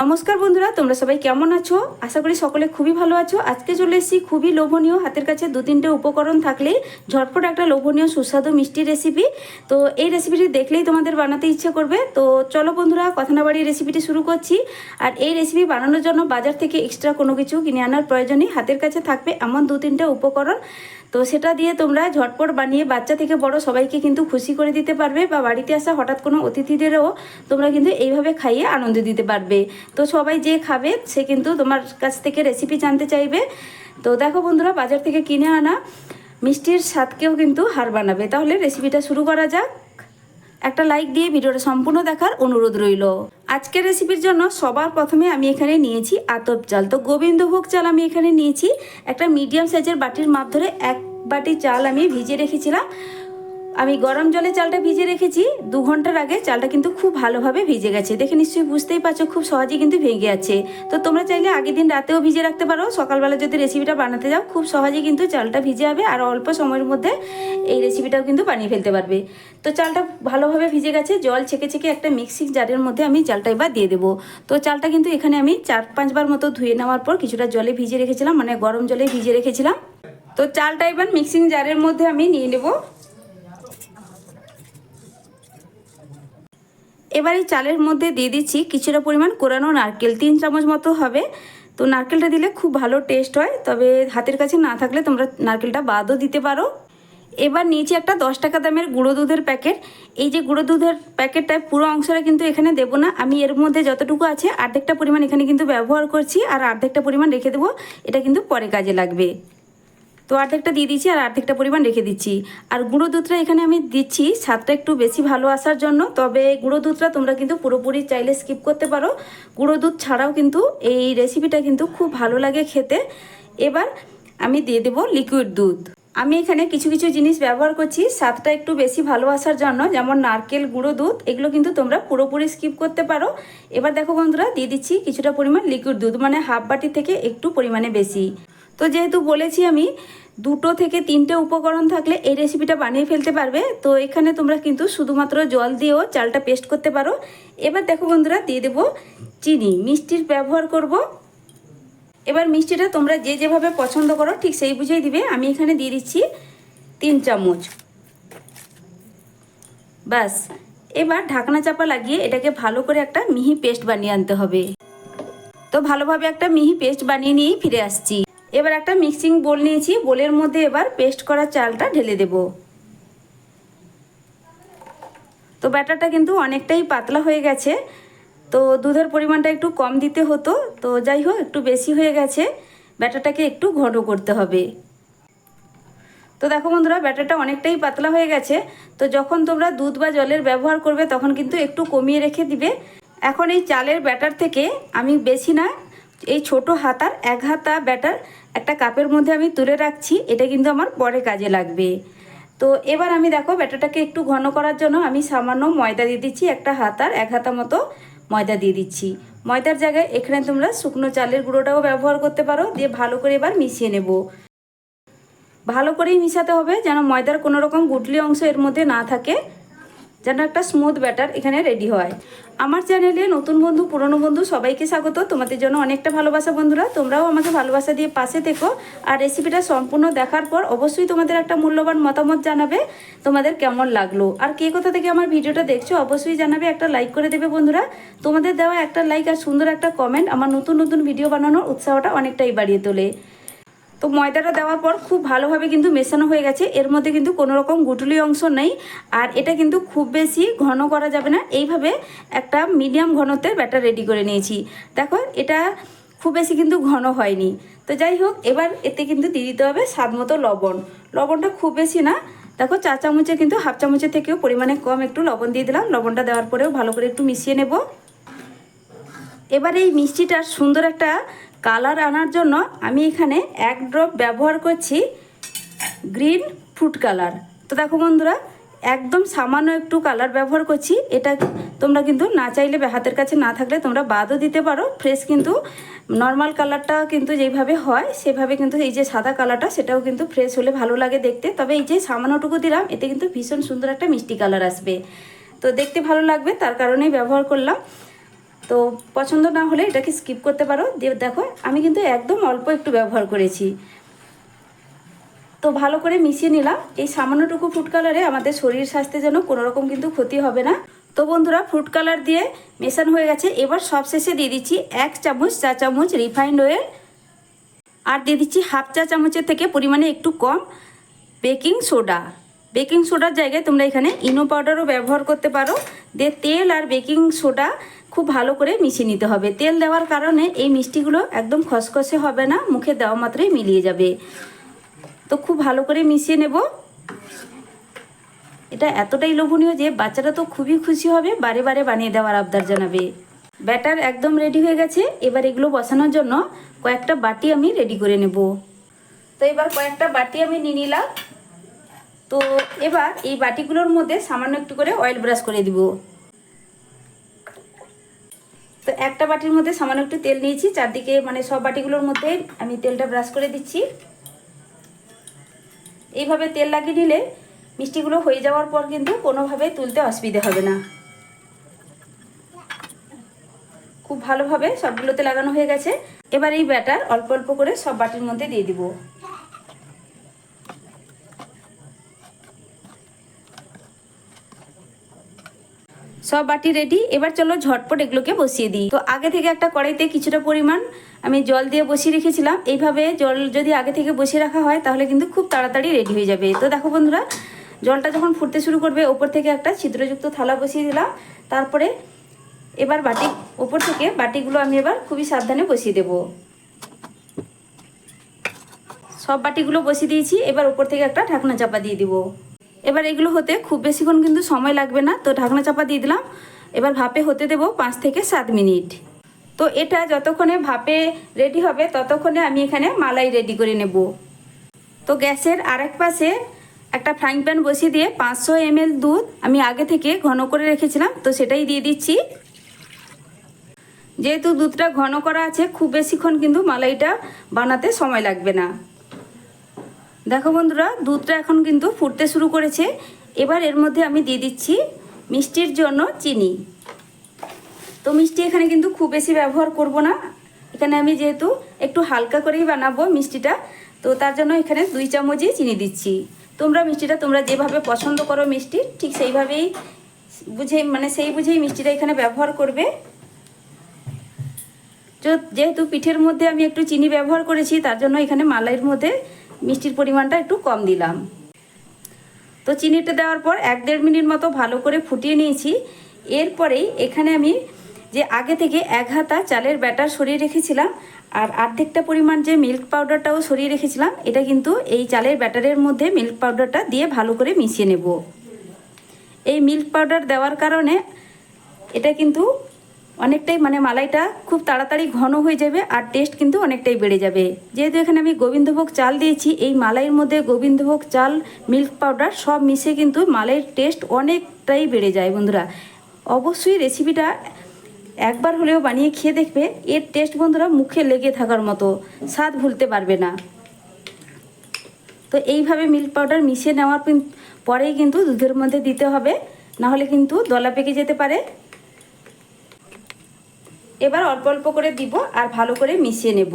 নমস্কার বন্ধুরা, তোমরা সবাই কেমন আছো? আশা করি সকলে খুবই ভালো আছো। আজকে চলে এসেছি খুবই লোভনীয়, হাতের কাছে দু তিনটে উপকরণ থাকলেই ঝটপট একটা লোভনীয় সুস্বাদু মিষ্টি রেসিপি। তো এই রেসিপিটি দেখলেই তোমাদের বানাতে ইচ্ছে করবে। তো চলো বন্ধুরা, কথা না বাড়িয়ে রেসিপিটি শুরু করছি। আর এই রেসিপি বানানোর জন্য বাজার থেকে এক্সট্রা কোনো কিছু কিনে আনার প্রয়োজন নেই। হাতের কাছে থাকবে এমন দু তিনটে উপকরণ, তো সেটা দিয়ে তোমরা ঝটপট বানিয়ে বাচ্চা থেকে বড় সবাইকে কিন্তু খুশি করে দিতে পারবে, বা বাড়িতে আসা হঠাৎ কোনো অতিথিদেরও তোমরা কিন্তু এইভাবে খাইয়ে আনন্দ দিতে পারবে। তো সবাই যে খাবে সে কিন্তু তোমার কাছ থেকে রেসিপি জানতে চাইবে। তো দেখো বন্ধুরা, বাজার থেকে কিনে আনা মিষ্টির স্বাদকেও কিন্তু হার বানাবে। তাহলে রেসিপিটা শুরু করা যাক। একটা লাইক দিয়ে ভিডিওটা সম্পূর্ণ দেখার অনুরোধ রইল। আজকের রেসিপির জন্য সবার প্রথমে আমি এখানে নিয়েছি আতপ চাল। তো গোবিন্দভোগ চাল আমি এখানে নিয়েছি। একটা মিডিয়াম সাইজের বাটির মাপ ধরে এক বাটি চাল আমি ভিজিয়ে রেখেছিলাম। আমি গরম জলে চালটা ভিজিয়ে রেখেছি 2 ঘন্টার আগে। চালটা কিন্তু খুব ভালোভাবে ভিজে গেছে, দেখে নিশ্চয়ই বুঝতেই পারছো খুব সহজেই কিন্তু ভেঙে আছে। তো তোমরা চাইলে আগের দিন রাতেও ভিজিয়ে রাখতে পারো। সকালবেলা যদি রেসিপিটা বানাতে যাও খুব সহজেই কিন্তু চালটা ভিজে যাবে, আর অল্প সময়ের মধ্যে এই রেসিপিটাও কিন্তু বানিয়ে ফেলতে পারবে। তো চালটা ভালোভাবে ভিজে গেছে। জল ছেঁকে ছেঁকে একটা মিক্সিং জারের মধ্যে আমি চালটা এবার দিয়ে দেবো। তো চালটা কিন্তু এখানে আমি 4-5 বার মতো ধুয়ে নেওয়ার পর কিছুটা জলে ভিজিয়ে রেখেছিলাম, মানে গরম জলে ভিজিয়ে রেখেছিলাম। তো চালটা এবার মিক্সিং জারের মধ্যে আমি নিয়ে নেবো। এবার এই চালের মধ্যে দিয়ে দিচ্ছি কিছুটা পরিমাণ কোরানো নারকেল, 3 চামচ মতো হবে। তো নারকেলটা দিলে খুব ভালো টেস্ট হয়, তবে হাতের কাছে না থাকলে তোমরা নারকেলটা বাদও দিতে পারো। এবার নিয়েছি একটা 10 টাকা দামের গুঁড়ো দুধের প্যাকেট। এই যে গুঁড়ো দুধের প্যাকেটটায় পুরো অংশটা কিন্তু এখানে দেবো না, আমি এর মধ্যে যতটুকু আছে অর্ধেকটা পরিমাণ এখানে কিন্তু ব্যবহার করছি, আর অর্ধেকটা পরিমাণ রেখে দেবো। এটা কিন্তু পরে কাজে লাগবে। তো অর্ধেকটা দিয়ে দিচ্ছি আর অর্ধেকটা পরিমাণ রেখে দিচ্ছি। আর গুঁড়ো দুধটা এখানে আমি দিচ্ছি স্বাদটা একটু বেশি ভালো আসার জন্য। তবে গুঁড়ো দুধটা তোমরা কিন্তু পুরোপুরি চাইলে স্কিপ করতে পারো। গুঁড়ো দুধ ছাড়াও কিন্তু এই রেসিপিটা কিন্তু খুব ভালো লাগে খেতে। এবার আমি দিয়ে দেবো লিকুইড দুধ। আমি এখানে কিছু কিছু জিনিস ব্যবহার করছি স্বাদটা একটু বেশি ভালো আসার জন্য, যেমন নারকেল, গুঁড়ো দুধ, এগুলো কিন্তু তোমরা পুরোপুরি স্কিপ করতে পারো। এবার দেখো বন্ধুরা, দিয়ে দিচ্ছি কিছুটা পরিমাণ লিকুইড দুধ, মানে হাফ বাটি থেকে একটু পরিমাণে বেশি। তো যেহেতু বলেছি আমি 2 থেকে 3টে উপকরণ থাকলে এই রেসিপিটা বানিয়ে ফেলতে পারবে, তো এখানে তোমরা কিন্তু শুধুমাত্র জল দিয়েও চালটা পেস্ট করতে পারো। এবার দেখো বন্ধুরা, দিয়ে দেবো চিনি, মিষ্টির ব্যবহার করব। এবার মিষ্টিটা তোমরা যে যেভাবে পছন্দ করো ঠিক সেই বুঝেই দিবে। আমি এখানে দিয়ে দিচ্ছি 3 চামচ। ব্যাস, এবার ঢাকনা চাপা লাগিয়ে এটাকে ভালো করে একটা মিহি পেস্ট বানিয়ে আনতে হবে। তো ভালোভাবে একটা মিহি পেস্ট বানিয়ে নিয়েই ফিরে আসছি। এবার একটা মিক্সিং বোল নিয়েছি, বোলের মধ্যে এবার পেস্ট করা চালটা ঢেলে দেব। তো ব্যাটারটা কিন্তু অনেকটাই পাতলা হয়ে গেছে, তো দুধের পরিমাণটা একটু কম দিতে হতো, তো যাই হোক একটু বেশি হয়ে গেছে। ব্যাটারটাকে একটু ঘন করতে হবে। তো দেখো বন্ধুরা, ব্যাটারটা অনেকটাই পাতলা হয়ে গেছে। তো যখন তোমরা দুধ বা জলের ব্যবহার করবে তখন কিন্তু একটু কমিয়ে রেখে দিবে। এখন এই চালের ব্যাটার থেকে আমি বেশি না, এই ছোট হাতার 1 হাতা ব্যাটার একটা কাপের মধ্যে আমি তুলে রাখছি। এটা কিন্তু আমার পরে কাজে লাগবে। তো এবার আমি দেখো ব্যাটারটাকে একটু ঘন করার জন্য আমি সামান্য ময়দা দিয়ে দিচ্ছি। একটা হাতার 1 হাতা মতো ময়দা দিয়ে দিচ্ছি। ময়দার জায়গায় এখানে তোমরা শুকনো চালের গুঁড়োটাও ব্যবহার করতে পারো। দিয়ে ভালো করে এবার মিশিয়ে নেব। ভালো করেই মিশাতে হবে, যেন ময়দার কোনো রকম গুটলি অংশ এর মধ্যে না থাকে, যেন একটা স্মুথ ব্যাটার এখানে রেডি হয়। আমার চ্যানেলে নতুন বন্ধু, পুরনো বন্ধু সবাইকে স্বাগত। তোমাদের জন্য অনেকটা ভালোবাসা বন্ধুরা, তোমরাও আমাকে ভালোবাসা দিয়ে পাশে থেকো। আর রেসিপিটা সম্পূর্ণ দেখার পর অবশ্যই তোমাদের একটা মূল্যবান মতামত জানাবে তোমাদের কেমন লাগলো। আর কে কোথা থেকে আমার ভিডিওটা দেখছো অবশ্যই জানাবে, একটা লাইক করে দেবে বন্ধুরা। তোমাদের দেওয়া একটা লাইক আর সুন্দর একটা কমেন্ট আমার নতুন নতুন ভিডিও বানানোর উৎসাহটা অনেকটাই বাড়িয়ে তোলে। তো ময়দাটা দেওয়ার পর খুব ভালোভাবে কিন্তু মেশানো হয়ে গেছে। এর মধ্যে কিন্তু কোনো রকম গুটলি অংশ নেই। আর এটা কিন্তু খুব বেশি ঘন করা যাবে না, এইভাবে একটা মিডিয়াম ঘনত্বের ব্যাটার রেডি করে নিয়েছি। দেখো এটা খুব বেশি কিন্তু ঘন হয়নি। তো যাই হোক, এবার এতে কিন্তু দিয়ে দিতে হবে স্বাদ মতো লবণ। লবণটা খুব বেশি না, দেখো 4 চামচে কিন্তু হাফ চামচের থেকেও পরিমাণে কম একটু লবণ দিয়ে দিলাম। লবণটা দেওয়ার পরেও ভালো করে একটু মিশিয়ে নেব। এবার এই মিষ্টিটার সুন্দর একটা কালার আনার জন্য আমি এখানে 1 ড্রপ ব্যবহার করছি গ্রিন ফুড কালার। তো দেখো বন্ধুরা, একদম সামান্য একটু কালার ব্যবহার করছি। এটা তোমরা কিন্তু না চাইলে, হাতের কাছে না থাকলে তোমরা বাদও দিতে পারো। ফ্রেশ কিন্তু নর্মাল কালারটা কিন্তু যেইভাবে হয় সেভাবে কিন্তু এই যে সাদা কালারটা সেটাও কিন্তু ফ্রেশ হলে ভালো লাগে দেখতে। তবে এই যে সামান্যটুকু দিলাম, এতে কিন্তু ভীষণ সুন্দর একটা মিষ্টি কালার আসবে। তো দেখতে ভালো লাগবে, তার কারণেই ব্যবহার করলাম। তো পছন্দ না হলে এটাকে স্কিপ করতে পারো। দিয়ে দেখো আমি কিন্তু একদম অল্প একটু ব্যবহার করেছি। তো ভালো করে মিশিয়ে নিলাম। এই সামান্যটুকু ফুড কালারে আমাদের শরীর স্বাস্থ্যের জন্য কোনো রকম কিন্তু ক্ষতি হবে না। তো বন্ধুরা ফুড কালার দিয়ে মেশানো হয়ে গেছে। এবার সবশেষে দিয়ে দিচ্ছি 1 চা চামচ রিফাইন্ড অয়েল, আর দিয়ে দিচ্ছি হাফ চা চামচের থেকে পরিমাণে একটু কম বেকিং সোডা। বেকিং সোডার জায়গায় তোমরা এখানে ইনো পাউডারও ব্যবহার করতে পারো। দিয়ে তেল আর বেকিং সোডা খুব ভালো করে মিশিয়ে নিতে হবে। তেল দেওয়ার কারণে এই মিষ্টিগুলো একদম খসখসে হবে না, মুখে দেওয়া মাত্রই মিলিয়ে যাবে। তো খুব ভালো করে মিশিয়ে নেব। এটা এতটাই লোভনীয় যে বাচ্চারা তো খুবই খুশি হবে, বারে বারে বানিয়ে দেওয়ার আবদার জানাবে। ব্যাটার একদম রেডি হয়ে গেছে। এবার এগুলো বসানোর জন্য কয়েকটা বাটি আমি রেডি করে নেব। তো এবার কয়েকটা বাটি আমি নিয়ে নিলাম। তো এবার এই বাটিগুলোর মধ্যে সামান্য একটু করে অয়েল ব্রাশ করে দিব। তো একটা বাটির মধ্যে সামান্য একটু তেল নিয়েছি, চারদিকে মানে সব বাটিগুলোর মধ্যে আমি তেলটা ব্রাশ করে দিচ্ছি। এইভাবে তেল লাগিয়ে নিলে মিষ্টিগুলো হয়ে যাওয়ার পর কিন্তু কোনোভাবে তুলতে অসুবিধা হবে না। খুব ভালোভাবে সবগুলোতে লাগানো হয়ে গেছে। এবার এই ব্যাটার অল্প অল্প করে সব বাটির মধ্যে দিয়ে দিব। সব বাটি রেডি। এবার চলো ঝটপট এগুলোকে বসিয়ে দিই। তো আগে থেকে একটা কড়াইতে কিছুটা পরিমাণ আমি জল দিয়ে বসিয়ে রেখেছিলাম। এইভাবে জল যদি আগে থেকে বসিয়ে রাখা হয় তাহলে কিন্তু খুব তাড়াতাড়ি রেডি হয়ে যাবে। তো দেখো বন্ধুরা, জলটা যখন ফুটতে শুরু করবে ওপর থেকে একটা ছিদ্রযুক্ত থালা বসিয়ে দিলাম। তারপরে এবার ওপর থেকে বাটিগুলো আমি এবার খুবই সাবধানে বসিয়ে দেব। সব বাটিগুলো বসিয়ে দিয়েছি। এবার ওপর থেকে একটা ঢাকনা চাপা দিয়ে দিব। এবার এগুলো হতে খুব বেশিক্ষণ কিন্তু সময় লাগবে না। তো ঢাকনা চাপা দিয়ে দিলাম। এবার ভাপে হতে দেব 5 থেকে 7 মিনিট। তো এটা যতক্ষণে ভাপে রেডি হবে ততক্ষণে আমি এখানে মালাই রেডি করে নেব। তো গ্যাসের আরেক পাশে একটা ফ্রাইং প্যান বসিয়ে দিয়ে 500 ml দুধ আমি আগে থেকে ঘন করে রেখেছিলাম, তো সেটাই দিয়ে দিচ্ছি। যেহেতু দুধটা ঘন করা আছে খুব বেশিক্ষণ কিন্তু মালাইটা বানাতে সময় লাগবে না। দেখো বন্ধুরা, দুধটা এখন কিন্তু ফুটতে শুরু করেছে। এবার এর মধ্যে আমি দিয়ে দিচ্ছি মিষ্টির জন্য চিনি। তো মিষ্টি এখানে কিন্তু খুব বেশি ব্যবহার করব না। এখানে আমি যেহেতু একটু হালকা করেই বানাবো মিষ্টিটা, তো তার জন্য এখানে 2 চামচই চিনি দিচ্ছি। তোমরা মিষ্টিটা তোমরা যেভাবে পছন্দ করো মিষ্টি ঠিক সেইভাবেই সেই বুঝেই মিষ্টিটা এখানে ব্যবহার করবে। যেহেতু পিঠের মধ্যে আমি একটু চিনি ব্যবহার করেছি তার জন্য এখানে মালাইয়ের মধ্যে মিষ্টির পরিমাণটা একটু কম দিলাম। তো চিনিটা দেওয়ার পর 1-1.5 মিনিট মতো ভালো করে ফুটিয়ে নিয়েছি। এরপরেই এখানে আমি যে আগে থেকে 1 হাতা চালের ব্যাটার সরিয়ে রেখেছিলাম আর অর্ধেকটা পরিমাণ যে মিল্ক পাউডারটাও সরিয়ে রেখেছিলাম, এটা কিন্তু এই চালের ব্যাটারের মধ্যে মিল্ক পাউডারটা দিয়ে ভালো করে মিশিয়ে নেব। এই মিল্ক পাউডার দেওয়ার কারণে এটা কিন্তু অনেকটাই মালাইটা খুব তাড়াতাড়ি ঘন হয়ে যাবে আর টেস্ট কিন্তু অনেকটাই বেড়ে যাবে। যেহেতু এখানে আমি গোবিন্দভোগ চাল দিয়েছি, এই মালাইয়ের মধ্যে গোবিন্দভোগ চাল, মিল্ক পাউডার সব মিশে কিন্তু মালাইয়ের টেস্ট অনেকটাই বেড়ে যায়। বন্ধুরা অবশ্যই রেসিপিটা একবার হলেও বানিয়ে খেয়ে দেখবে। এর টেস্ট বন্ধুরা মুখে লেগে থাকার মতো, স্বাদ ভুলতে পারবে না। তো এইভাবে মিল্ক পাউডার মিশিয়ে নেওয়ার পরেই কিন্তু দুধের মধ্যে দিতে হবে, নাহলে কিন্তু দলা পেকে যেতে পারে। এবার অল্প অল্প করে দিব আর ভালো করে মিশিয়ে নেব।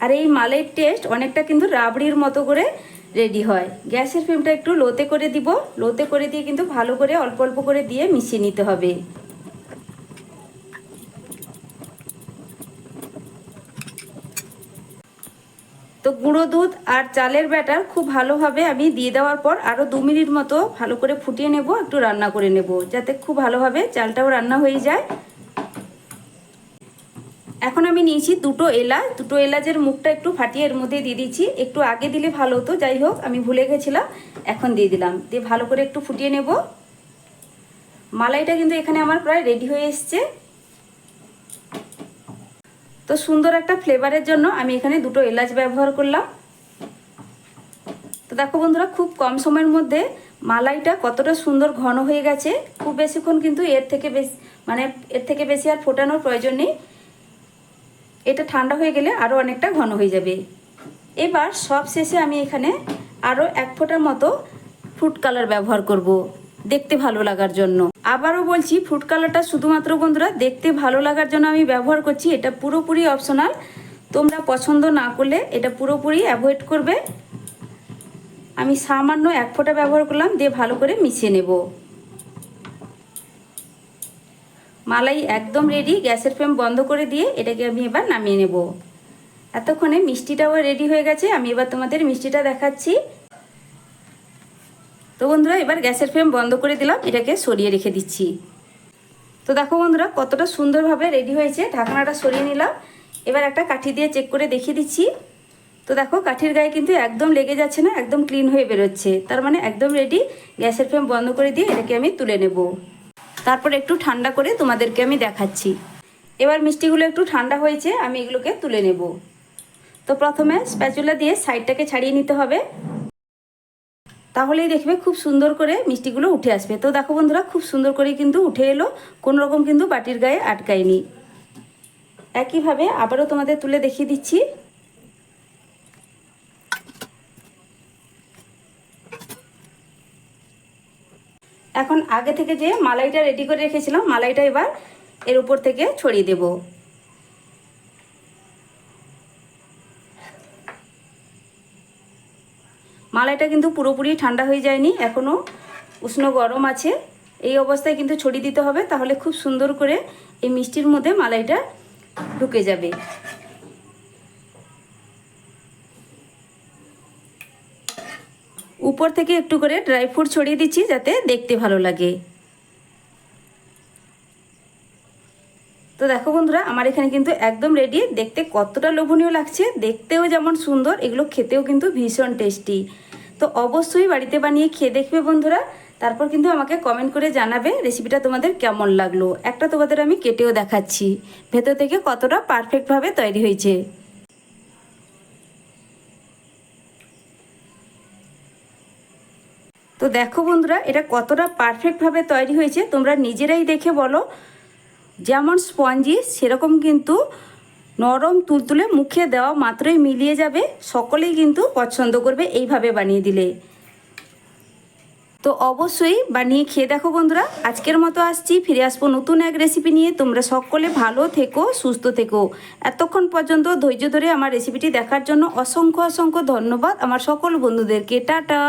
আর এই মালাইয়ের টেস্ট অনেকটা কিন্তু রাবড়ির মতো করে রেডি হয়। গ্যাসের ফ্লেমটা একটু লোতে করে দিব। লোতে করে দিয়ে কিন্তু ভালো করে অল্প অল্প করে দিয়ে মিশিয়ে নিতে হবে। তো গুঁড়ো দুধ আর চালের ব্যাটার খুব ভালোভাবে আমি দিয়ে দেওয়ার পর আরও 2 মিনিট মতো ভালো করে ফুটিয়ে নেব, একটু রান্না করে নেব যাতে খুব ভালোভাবে চালটাও রান্না হয়ে যায়। এখন আমি নিয়েছি 2টো এলাচ। 2টো এলাচের মুখটা একটু ফাটিয়ে এর মধ্যে দিয়ে দিচ্ছি। একটু আগে দিলে ভালো হতো, যাই হোক আমি ভুলে গেছিলাম, এখন দিয়ে দিলাম। দিয়ে ভালো করে একটু ফুটিয়ে নেব। মালাইটা কিন্তু এখানে আমার প্রায় রেডি হয়ে এসছে। তো সুন্দর একটা ফ্লেভারের জন্য আমি এখানে 2টো এলাচ ব্যবহার করলাম। তো দেখো বন্ধুরা, খুব কম সময়ের মধ্যে মালাইটা কতটা সুন্দর ঘন হয়ে গেছে। খুব বেশিক্ষণ কিন্তু এর থেকে বেশি আর ফোটানোর প্রয়োজন নেই। এটা ঠান্ডা হয়ে গেলে আরও অনেকটা ঘন হয়ে যাবে। এবার সব শেষে আমি এখানে আরও 1 ফোঁটার মতো ফুড কালার ব্যবহার করব। দেখতে ভালো লাগার জন্য। আবারও বলছি, ফুড কালারটা শুধুমাত্র বন্ধুরা দেখতে ভালো লাগার জন্য আমি ব্যবহার করছি, এটা পুরোপুরি অপশনাল। তোমরা পছন্দ না করলে এটা পুরোপুরি অ্যাভয়েড করবে। আমি সামান্য 1 ফোঁটা ব্যবহার করলাম, দিয়ে ভালো করে মিশিয়ে নেব। মালাই একদম রেডি। গ্যাসের ফ্লেম বন্ধ করে দিয়ে এটাকে আমি এবার নামিয়ে নেব। এতক্ষণে মিষ্টিটাও রেডি হয়ে গেছে, আমি এবার তোমাদের মিষ্টিটা দেখাচ্ছি। তো বন্ধুরা এবার গ্যাসের ফ্লেম বন্ধ করে দিলাম, এটাকে সরিয়ে রেখে দিচ্ছি। তো দেখো বন্ধুরা কতটা সুন্দরভাবে রেডি হয়েছে। ঢাকনাটা সরিয়ে নিলাম, এবার একটা কাঠি দিয়ে চেক করে দেখিয়ে দিচ্ছি। তো দেখো কাঠির গায়ে কিন্তু একদম লেগে যাচ্ছে না, একদম ক্লিন হয়ে বেরোচ্ছে, তার মানে একদম রেডি। গ্যাসের ফ্লেম বন্ধ করে দিয়ে এটাকে আমি তুলে নেব। তারপর একটু ঠান্ডা করে তোমাদেরকে আমি দেখাচ্ছি। এবার মিষ্টিগুলো একটু ঠান্ডা হয়েছে, আমি এগুলোকে তুলে নেব। তো প্রথমে স্প্যাচুলা দিয়ে সাইডটাকে ছাড়িয়ে নিতে হবে, তাহলেই দেখবে খুব সুন্দর করে মিষ্টিগুলো উঠে আসবে। তো দেখো বন্ধুরা খুব সুন্দর করে কিন্তু উঠে এলো, কোনো রকম কিন্তু বাটির গায়ে আটকায়নি। একইভাবে আবারও তোমাদের তুলে দেখিয়ে দিচ্ছি। এখন আগে থেকে যে মালাইটা রেডি করে রেখেছিলাম, মালাইটা এবার এর উপর থেকে ছড়িয়ে দেব। মালাইটা কিন্তু পুরোপুরি ঠান্ডা হয়ে যায়নি, এখনও উষ্ণ গরম আছে। এই অবস্থায় কিন্তু ছড়িয়ে দিতে হবে, তাহলে খুব সুন্দর করে এই মিষ্টির মধ্যে মালাইটা ঢুকে যাবে। উপর থেকে একটু করে ড্রাই ফ্রুট ছড়িয়ে দিচ্ছি যাতে দেখতে ভালো লাগে। তো দেখো বন্ধুরা আমার এখানে কিন্তু একদম রেডি। দেখতে কতটা লোভনীয় লাগছে, দেখতেও যেমন সুন্দর, এগুলো খেতেও কিন্তু ভীষণ টেস্টি। তো অবশ্যই বাড়িতে বানিয়ে খেয়ে দেখবে বন্ধুরা, তারপর কিন্তু আমাকে কমেন্ট করে জানাবে রেসিপিটা তোমাদের কেমন লাগলো। একটা তোমাদের আমি কেটেও দেখাচ্ছি ভেতর থেকে কতটা পারফেক্টভাবে তৈরি হয়েছে। তো দেখো বন্ধুরা এটা কতটা পারফেক্টভাবে তৈরি হয়েছে, তোমরা নিজেরাই দেখে বলো। যেমন স্পঞ্জি সেরকম কিন্তু নরম তুলতুলে, মুখে দেওয়া মাত্রই মিলিয়ে যাবে, সকলেই কিন্তু পছন্দ করবে এইভাবে বানিয়ে দিলে। তো অবশ্যই বানিয়ে খেয়ে দেখো বন্ধুরা। আজকের মতো আসছি, ফিরে আসবো নতুন এক রেসিপি নিয়ে। তোমরা সকলে ভালো থেকো, সুস্থ থেকো। এতক্ষণ পর্যন্ত ধৈর্য ধরে আমার রেসিপিটি দেখার জন্য অসংখ্য অসংখ্য ধন্যবাদ আমার সকল বন্ধুদেরকে। টাটা।